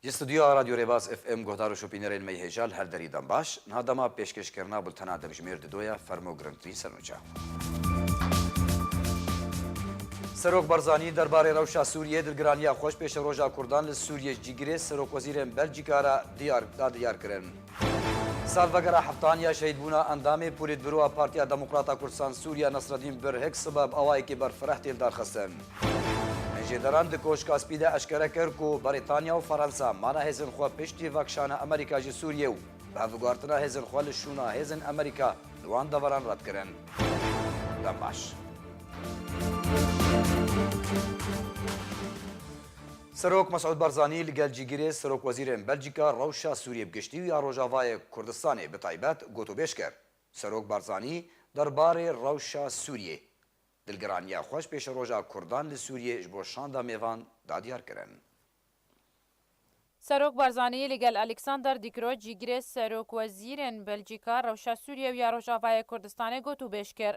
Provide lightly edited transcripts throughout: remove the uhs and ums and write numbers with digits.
استودیو رادیو ریباز اف ام گهدار و شوپینرین می هجال هر دری دم باش نهادما پیشکش کرنا بولتنا دمجمیر دویا فرمو گرانتری سرنوچا سروک برزانی درباره روشا سوریه دلگرانیا خوش پیش روژا کردان لسوریه جیگیره سروک وزیر بلژیکا را دیار کرن سالڤگەرە هەفتانیا شەهیدبوونا ئەندامی پولیت برووە پارتیا دەموکراتا کوردستان سووریا نەسرەدین بەرهێک سبب ئەوایەکی بەرفرەح تێدارخستن هێژێدەران di کۆشکاسپی de eşkere kir ku Brîtanya û Fransa mana hêzên xwe piştî vekşana Amerîka ji Sûriyê û bi hevbigoartina hêzên xwe li şûna hêzên Amerîka li wan deveran red kirin. Dem baş. Serok Mesûd Barzanî li gel cîgirê Serok Wezîrên Belçîka rewşa Sûriyê bi giştî û ya Rojavayê Kurdistanê bi taybet gotûbêj kir. Serok Barzanî derbarê rewşa Sûriyê dilgiraniya xweş pêşa roja Kurdan li Sûriyê ji bo şanda mêvan dadiyar kirin. Serok Barzanî li gel Alexander Dikro cîgirê Serokwezîrên Belçîka rewşa Sûriye û ya Rojavayê Kurdistanê gotûbêj kir.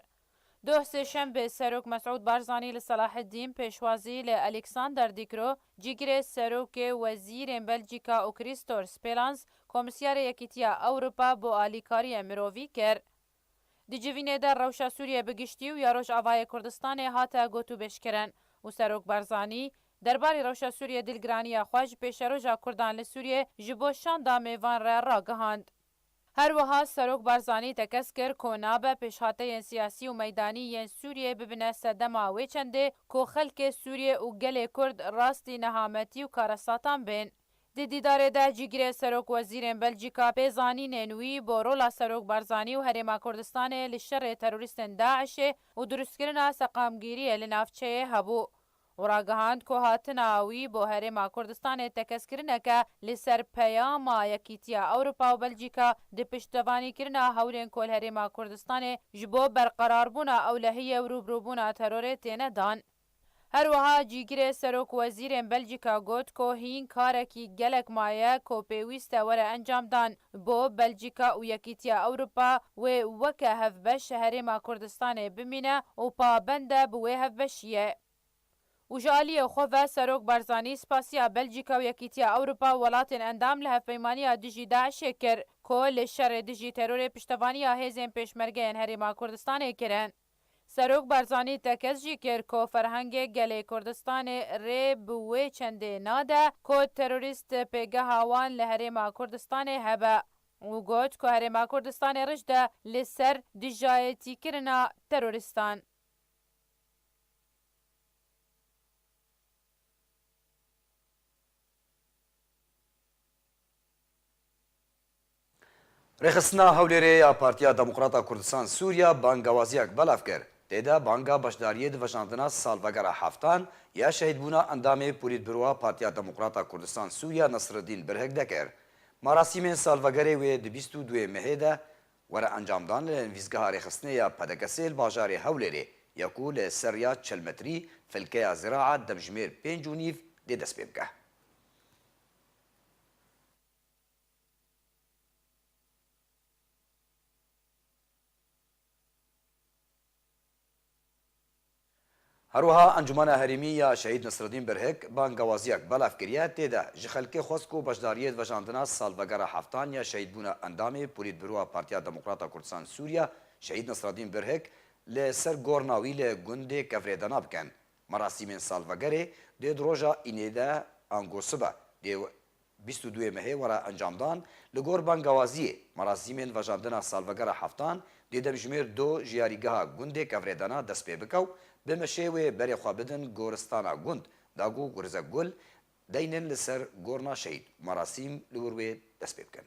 Duh sêşembe Serok Mesûd Barzanî li Salaheddîn pêşwazî li Alexander Dikro cîgirê Serokê Wezîrên Belçîka û Christor Spelans Komîsyarê Yekîtiya Ewropa bo alîkariya mirovî kir. Di civînê de rewşa Sûriye bi giştî û ya Rojavayê Kurdistanê hate gotûbêjkirin û Serok Barzanî derbarê rewşa Sûriye dilgiraniya xwe ji pêşeroja Kurdan li Sûriyê ji bo şanda mêvan re ragihand. Her wiha Serok Barzanî tekez kir ku nabe pêşhateyên siyasî û meydanî yên Sûriyê bibine sedema wê çendê ku xelkê Sûriye û gelê Kurd rastî nehametî û karesatan bên. Di dîdarê de cîgirê Serok Wezîrên Belçîka pêzanînên wî bo rola Serok Barzanî û Herêma Kurdistanê li şerê terorîstên Daişê û durustkirina seqamgiriyê li navçeyê hebû. û ragihand ku hatina wî bo Herêma Kurdistanê tekezkirineke li ser peyama Yekîtiya Ewropa û Belçîka di piştvanîkirina hewlên Kolherêma Kurdistanê ji bo berqerarbûna ewlehiyê û rûbirûbûna terorê têne dan. Her wiha cîgirê Serok Wezîrên Belçîka got ku hîn karekî gelek maye ku pêwîst e were encam dan bo Belçîka û Yekîtiya Ewropa wê weke hevbeş Herêma Kurdistanê bimîne û pabend e bi wê hevbeşiyê. û ji aliyê xwe ve Serok Barzanî spasiya Belçîka û Yekîtiya Ewropa welatên endam li hevpeymaniya dijî Daişê kir ku li şerê dijî terorê piştevaniya hêzên pêşmergeyên Herêma Kurdistanê kirin. Serok Barzanî tekez jî kir ku ferhengê gelê Kurdistanê rê bi wê çendê nade ku terorîst pêgeha wan li Herêma Kurdistanê hebe û got ku Herêma Kurdistanê rij de li ser dijayetîkirina terorîstan. Rêxistina hewlêrê ya Partiya Demokrata Kurdistan Sûriya bangewaziyek belav kir. Têde banga beşdariyê di veşandina salvegera heftan ya şehîdbûna endamê Polîtbûroya Partiya Demokrata Kurdistan Sûriya Nesrîdîn Birhek dekir. Marasîmên salvegerê wê di 22 Mehê de were encamdan li nivîzgeha rêxistinê ya Pedekesê li bajarê Hewlêrê ya ku li ser ya çelmetrî filkeya ziraat demjimêr 5.5 dê dest pê bike. هەروەها ئەنجومەنە هەرێمی یا شەهید نەسرەدین بەرهێک بانگەوازیەک بەلاف کردیە تێدا ji xelkê xwest û beşdariyê veşandina salvegera heftan ya şehîdbûna endamê Polîtbûroya Partiya Demokrata Kurdistan Sûriya şehîd Nesrîdîn Birhek li ser gorna wî li gundê kevrêdana bikin. Merasîmên salvegerê dê di roja înê de angosibe dê 22 Mehê were encamdan li gor bangewaziyê merasîmên veşandina salvegera heftan dê demjimêr do ji yarîgeha gundê kevrêdana dest pê bike û bi meşê wê berê xwe bidin goristana gund dagû Gurzek Gul deynin li ser gorna şehîd merasîm li wir wê dest pê bikin.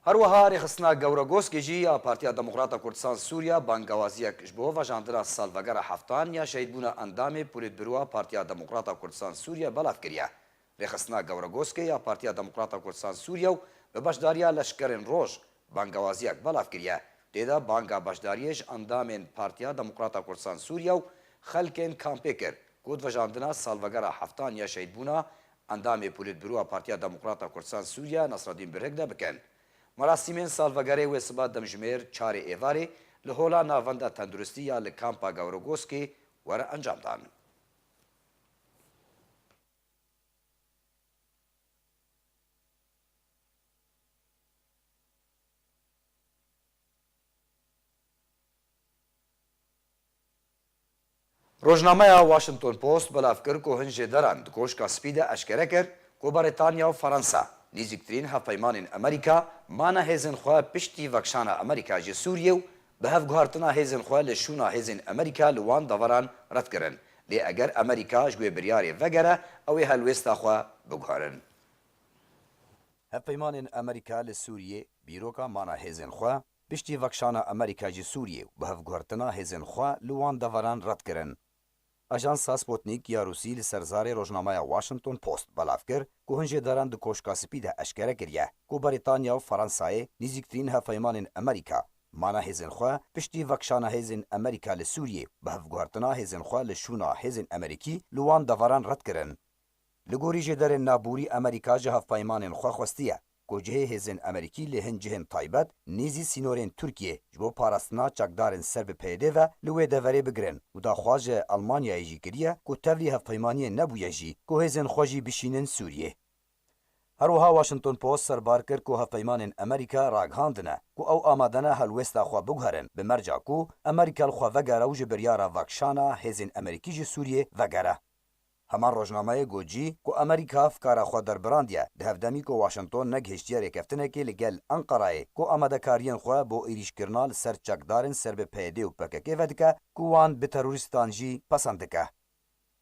Herwiha rêxistina Gewregoskê jî ya Partiya Demokrata Kurdistan Sûriya bangewaziyek ji bo vejandina salvegera heftan ya şehîdbûna endamê Polîtbûroya Partiya Demokrata Kurdistan Sûriya belav kiriye. Rêxistina Gewregoskê ya Partiya Demokrata Kurdistan Sûriya û bi beşdariya leşkerên roj bangewaziyek belav kiriye. Têda banga beşdariyê ji endamên Partiya Demokrata Kurdistan Sûriya û xelkên kampê kir ku vejandina salvegera heftan ya şehîdbûna endamê Polîtbûroya Partiya Demokrata Kurdistan Sûriya Nesrîdîn Birhek de bikin. Merasîmên salvegerê wê siba demjimêr 4 êvarê li hola navenda tenduristî ya li kampa Gewregoskê were encam dan. روزنامه واشنطن پوست بلاف کر کو هنجه دران د کوشکا سپیده اشکره کر کو بریتانیا و فرانسا نزیکترین هفپیمان امریکا مانه هیزن خواه پشتی وکشان امریکا جی سوریه و به هفگوهارتنا هیزن خواه لشونا هیزن امریکا لوان دوران رد کرن لی اگر امریکا جگوی بریاری وگره اوی هلوستا خواه بگوهارن. هفپیمان امریکا لسوریه بیروکا مانه هیزن خواه پشتی وکشان امریکا جی سوریه و به هفگوهارتنا هیزن خواه لوان دوران رد کرن. اژانسا سپوتنیک یا روسی لسرزار روزنامه واشنطن پوست بلاف کر کو هنجه داران د کوشکا سپیده اشکره کریه کو بریتانیا و فرانسای نزیکترین هفپیمان امریکا مانه هیزن خواه پشتی وکشانه هیزن امریکا لسوریه به هفگوهارتنا هیزن خواه لشونا هیزن امریکی لوان دوران رد کرن. لگوری جدر نابوری امریکا جه هفپیمان خواه خوستیه کو جهه هیزن امریکی لهن جهن تایبت نیزی سینورین ترکیه جبو پاراستنا چکدارن سرب پیده و لوی دوره بگرن و دا خواج المانیای جی کریه کو تولی هفپیمانی نبویه جی کو هیزن خواجی بشینن سوریه. هروها واشنطن پوست سربار کر کو هفپیمان امریکا راگهاندنه کو او آمادنه هلوستا خوا بگهرن به مرجع کو امریکا الخوا وگره و جبریارا وکشانا هیزن امریکی جی سوریه وگره. همان روزنامه گوجی کو امریکا فکارا خو در براندیه ده هفدمی کو واشنطن نگهشتیه رکفتنه که لگل انقرای کو آمده کارین خو بو ایریش کرنال سر چکدارن سر به پیده و پککه ودکه کو وان به تروریستان جی پسندکه.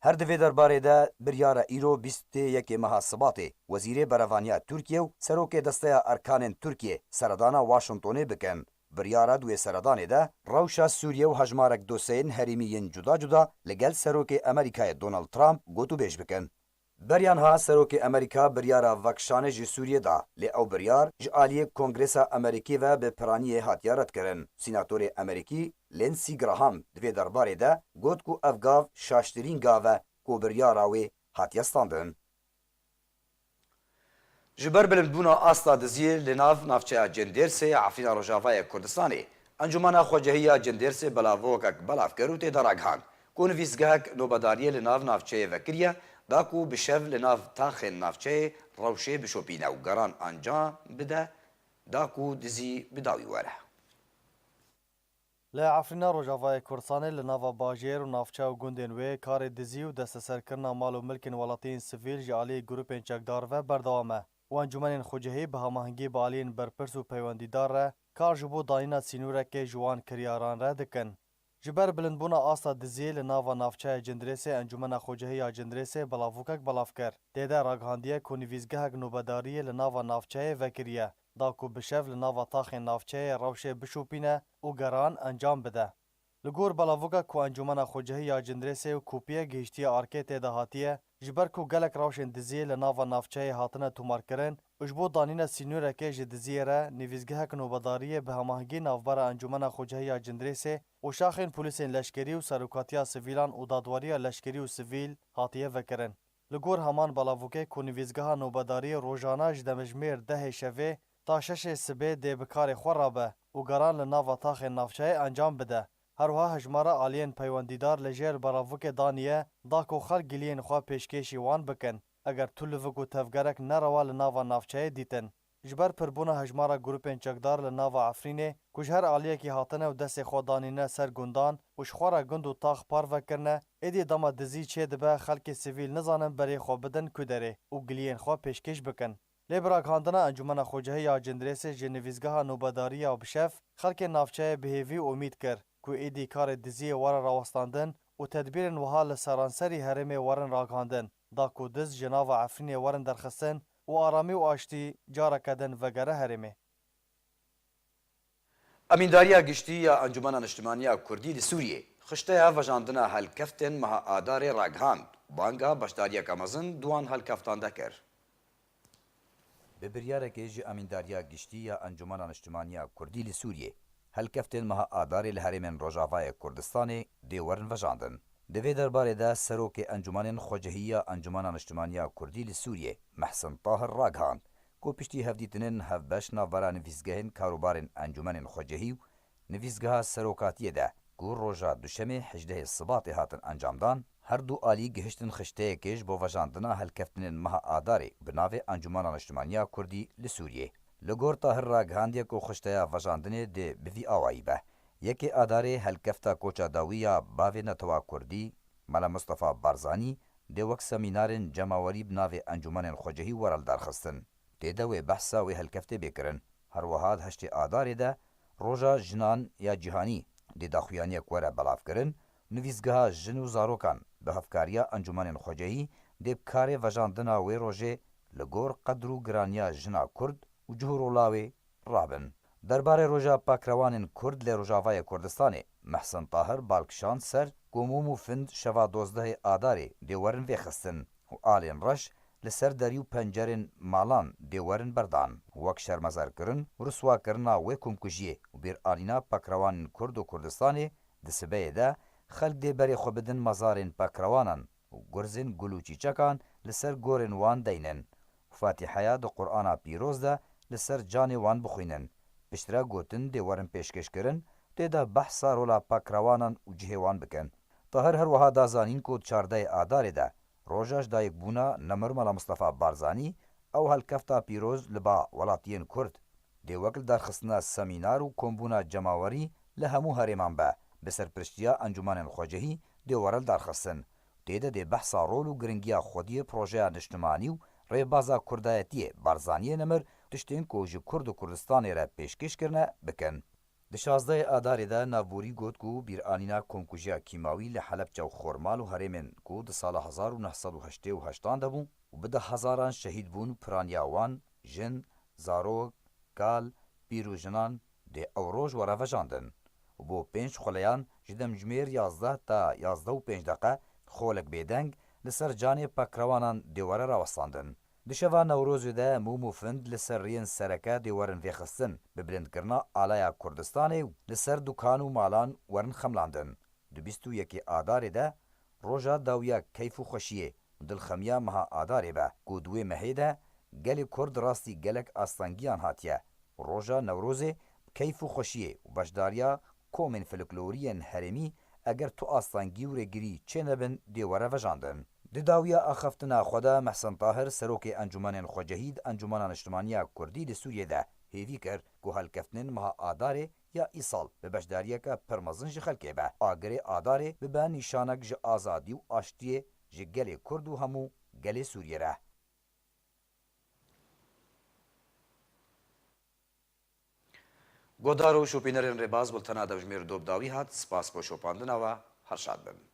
هر دوی درباره ده بریار ایرو 21 ماه سباته وزیر بروانیا ترکیه و سروک دسته ارکان ترکیه سردانا واشنطنه بکن. بریارا دوی سردانه ده روشا سوریه و هجمارک دوسین هریمین جدا جدا لگل سروک امریکای دونالد ترامپ گوتو بیش بکن. بریان ها سروک امریکا بریارا وکشانه جی سوریه دا لی او بریار جعالی کنگرسا امریکی و به پرانی هاتیارت کرن. سیناتور امریکی لینسی گراهام دوی درباره ده گوت کو افگاو شاشترین گاوه کو بریاراوی هاتیستاندن. جبر بلندبونا آستا دزیر لناف نافچه جندرسه عفرین روژاوای کردستانی انجمن خوجهی جندرسه بلاوکک بلاف کروته دراگهان کون ویزگهک نوبداریه لناف نافچه وکریه داکو بشف لناف تاخن نافچه روشه بشوپینه و گران انجام بده داکو دزی بداوی وره. لعفرین روژاوای کردستانی لناف باجیر و نافچه و گوندن وی کار دزی و دست سرکرنا مال و ملکن ولاتین سویل جعالی گروپین چکدار و بردوامه. و انجمن خوجهی به هماهنگی بالین برپرس و پیوندیدار را کار جبو دانینا سینوره که جوان کریاران را دکن. جبر بلندبونا آستا دزی لناوا نافچه جندرسه انجمن خوجهی جندرسه بلافوکک بلافکر. دیده راگهاندیه کنویزگهک نوبداری لناوا نافچه وکریه. داکو بشف لناوا تاخ نافچه روشه بشوپینه و گران انجام بده. لگور بلافوکا کو انجمن خوجهی جندرسه و کوپیه گهشتی آرکه تیده هاتیه جبر کو گلک روشن دزی لناوا نافچه هاتنه تومار کرن اجبو دانینا سینوره که جدزیه را نویزگهک نوبداریه به هماهنگی نافبر انجمن خوجهی جندرسه و شاخین پولیسین لشکری و سروکاتیا سویلان و دادواری لشکری و سویل هاتیه وکرن. لگور همان بلافوکه کو نویزگه نوبداری روزانه جدمجمیر ده شوه تا 6 سبه ده بکار خورابه و گران لناوا تاخ نافچه انجام بده. هروها هجماره آلین پیوندیدار لجر براوک دانیه داکو خلق گلین خواه پیشکشی وان بکن اگر طولوکو تفگرک نروا لناوا نافچه دیتن. جبر پربونه هجماره گروپین چکدار لناوا عفرینه کجهر آلیه کی هاتنه و دست خود دانینه سر گندان و شخواره گند و تاخ پار وکرنه ایدی داما دزی چه دبه خلق سویل نزانن بری خواه بدن کدره و گلین خواه پیشکش بکن. لیبراک هاندنا انجمن خوجهی جندرس جنویزگاه نوبداری و بشف خلق نافچه بهیوی امید کر کو ایدی کار دزی ور راوستاندن و تدبیر وها لسرانسری هرم ورن راگاندن دا کو دز جناو عفرین ورن درخستن و آرامی و آشتی جارا کدن وگره هرمه. امینداریا گشتی یا انجمن اجتماعی کردی سوریه خشته وجاندنا هلکفتن مها آدار راگهاند بانگا بشداریا کامازن دوان هلکفتان دکر. به بریارکی جی امینداریا گشتی یا انجمن اجتماعی کردی سوریه هلکفتن مها آدار الهرمن روجاوای کردستان دیورن وجاندن. دوی درباره ده سروک انجمن خوجهی انجمن اجتماعی کردی سوریه محسن طاهر راگهاند کو پشتی هفدیتنن هفبش ناورا نویزگهن کاروبارن انجمن خوجهی و نویزگاه سروکاتیه ده کو روژا دوشمه 18 صبات هاتن انجامدان هر دو آلی گهشتن خشته کش با وجاندنا هلکفتنن مها آداره بناوه انجمن اجتماعی کردی لسوریه. لگور طاهر راگهاندیه کو خشته وجاندنه ده بوی آوایی به یکی آداره هلکفتا کوچا داویا باوی نتوا کردی مەلا مستەفا بارزانی دێ وەک سەمینارên cemawerî bi navê encûmenên xwecehî were darxistin. Têde wê behsa wê helkeftê bêkirin. Herwiha di 8 Adarê de Roja Jinan ya Cîhanî dê daxuyaniyek were belavkirin, nivîsgeha jin û zarokan bi hevkariya encûmenên xwecehî dê bi karê vejandina wê rojê li gor qedir û giraniya jina Kurd û cihûrolawê rabin. Derbarê Roja Pakrewanên Kurd lê Rojavayê Kurdistanê Mehsen Tahir balkişand ser ku mûm û find şeva 12 Adarê dê werin vêxistin û alên reş li ser derî û pencerên malan dê werin berdan wek şermezarkirin û riswakirina wê komkujiyê û bêranîna Pakrewanên Kurd û Kurdistanê di sibeyê de xelk dê berê xwe bidin mezarên Pakrewanan û gurzên gul û çîçekan li ser gorên wan deynin û Fatîheya di Qur'ana pîroz de li ser canê wan bixwînin. Piştre gotin dê werin pêşkêşkirin tê de behsa rola Pakrewanan û cihê wan bikin. Tahir her wiha da zanîn ku 14 Adarê de roja ji dayîkbûna Nemir Mela Mustefa Barzanî ew helkefta pîroz li ba welatiyên Kurd dê wek li darxistina semînar û kombûna cemawerî li hemû herêman be bi serpirştiya encûmenên xwecehî dê were li darxistin. Tê de dê behsa rol û giringiya xwediyê projeya niştimanî û rêbaza Kurdayetiyê Barzaniyê Nemir tiştên ku ji Kurd û Kurdistanê re pêşkêş kirine bikin. Di 16 Adarê de navborî got ku bîranîna komkujiya kîmawî li Helepçe û Xormal û herêmên ku di sala 1988 de bû û bi de hezaran şehîd bûn piraniya wan jin, zarok, kal, pîr û jinan dê ew roj were vejandin û bo 5 xweleyan ji demjimêr 11 ta 11:05 xolek bêdeng li ser canê Pakrewanan dê were rawestandin. Di şeva Newrozê de mûm û find li ser rêyên sereke dê werin vêxistin bi bilindkirina alaya Kurdistanê û li ser dukan û malan werin xemlandin. Di 21 Adarê de roja dawiya keyf û xweşiyê û dilxemiya meha Adarê be ku di wê mehê de gelê Kurd rastî gelek astangiyan hatiye û roja Newrozê keyf û xweşiyê û beşdariya komên folklorîyên herêmî eger tu astangî û rêgirî çê nebin dê were vejandin. Di dawiya axaftina xwe de Mehsen Tahir serokê encûmenên xwecehî encûmena niştimaniya Kurdî li Sûriyê de hêvî kir ku helkeftinên meha Adarê ya îsal bi beşdariyeke pir mezin ji xelkê be. Agirê Adarê bibe nîşanek ji azadî û aştiyê ji gelê Kurd û hemû gelê Sûriyê re. Godar û şopînerên rêbaz bultena devjimêr dobdawî hat spas bo şopandina we her şad bin.